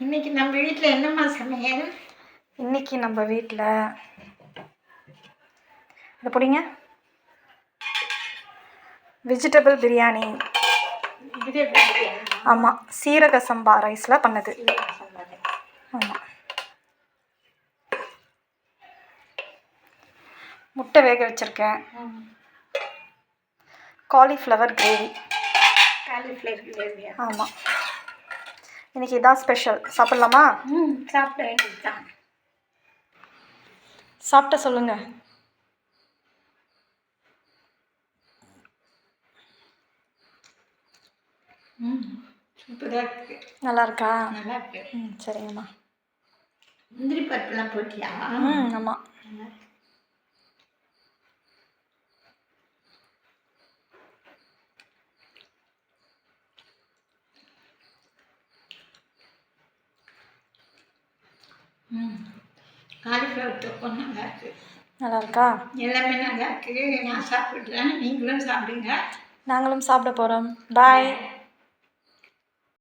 இன்னைக்கு நம்ம வீட்டில் என்னம்மா சமையல்? இன்னைக்கு நம்ம வீட்டில் இதை பிடிங்க, வெஜிடபிள் பிரியாணி. ஆமாம், சீரக சம்பா ரைஸில் பண்ணது. ஆமாம், முட்டை வேக வச்சுருக்கேன். Cauliflower gravy. ஆமாம், இன்னைக்கு இதான் ஸ்பெஷல். சாப்பிட்லாமா? சாப்பிட வேண்டியதுதான். சாப்பிட்ட சொல்லுங்க. சூப்பராக இருக்கு. நல்லா இருக்கா? நல்லா இருக்கு. சரிங்கம்மா. முந்திரி பருப்புலாம் போட்டியா? ஆமாம். காலிஃப்ளவர் தொக்கும் நல்லா இருக்கு. நல்லா இருக்கா? எல்லாமே நல்லா இருக்கு. நான் சாப்பிட்றேன், நீங்களும் சாப்பிடுங்க. நாங்களும் சாப்பிட போகிறோம். பாய்.